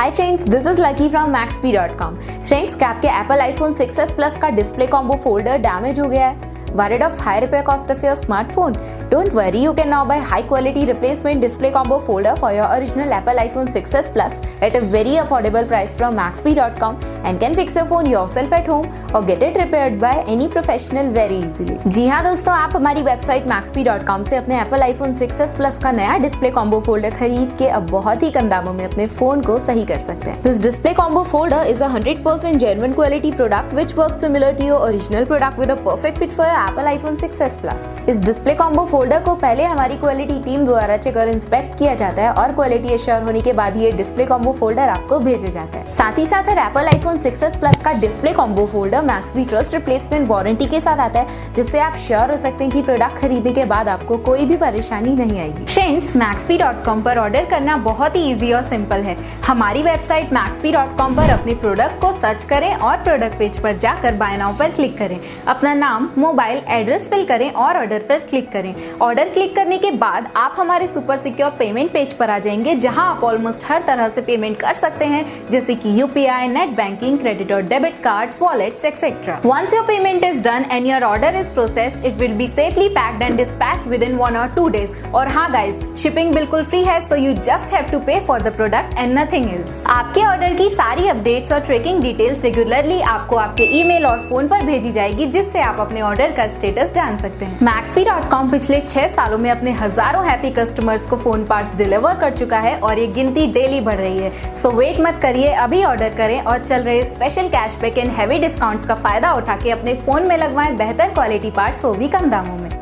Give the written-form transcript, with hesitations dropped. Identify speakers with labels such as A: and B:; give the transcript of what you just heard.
A: Hi friends, this is lucky from Maxbhi.com। Friends, क्या आपके Apple iPhone 6s Plus का display combo folder damage हो गया है? Worried of high repair cost of your smartphone? Don't worry, you can now buy high quality replacement display combo folder for your original Apple iPhone 6s Plus at a very affordable price from Maxbhi.com and can fix your phone yourself at home or get it repaired by any professional very easily। जी हाँ दोस्तों, आप हमारी website Maxbhi.com से अपने Apple iPhone 6s Plus का नया display combo folder खरीद के अब बहुत ही कम दामों में अपने फोन को सही कर सकते हैं। This display combo folder is a 100% genuine quality product which works similar to your original product with a perfect fit for your Apple iPhone 6s Plus। इस डिस्प्ले कॉम्बो फोल्डर को पहले हमारी क्वालिटी टीम द्वारा check और inspect किया जाता है और क्वालिटी एश्योर होने के बाद ये डिस्प्ले कॉम्बो फोल्डर आपको भेजा जाता है। साथ ही साथ एप्पल आईफोन 6s Plus का display combo folder Maxbhi trust replacement warranty के साथ आता है, जिससे आप श्योर हो सकते हैं कि प्रोडक्ट खरीदने के बाद आपको कोई भी परेशानी नहीं आएगी। फ्रेंड्स, Maxbhi.com पर ऑर्डर करना बहुत ही इजी और सिंपल है। हमारी वेबसाइट Maxbhi.com पर अपने प्रोडक्ट को सर्च करें और प्रोडक्ट पेज पर जाकर बाय नाउ पर क्लिक करें। अपना नाम, मोबाइल, एड्रेस फिल करें और ऑर्डर पर क्लिक करें। ऑर्डर क्लिक करने के बाद आप हमारे सुपर सिक्योर पेमेंट पेज पर आ जाएंगे, जहां आप ऑलमोस्ट हर तरह से पेमेंट कर सकते हैं, जैसे कि यूपीआई, नेट बैंकिंग, क्रेडिट और debit cards, wallets etcetera. Once your payment is done and your order is processed, it will be safely packed and dispatched within 1 or 2 days। और हाँ गाइज, शिपिंग बिल्कुल free है, so you just have to pay for the product and nothing else। आपके order की सारी updates और tracking details regularly आपको आपके ईमेल और फोन पर भेजी जाएगी, जिससे आप अपने ऑर्डर का स्टेटस जान सकते हैं। Maxbhi.com पिछले 6 सालों में अपने हजारों हैप्पी कस्टमर्स को फोन पार्ट्स डिलीवर कर चुका है और ये गिनती डेली बढ़ रही है। सो वेट मत करिए, अभी ऑर्डर करें और चल रहे special cashback and heavy discounts का फायदा उठा के अपने फोन में लगवाएं बेहतर क्वालिटी पार्ट्स, वो भी कम दामों में।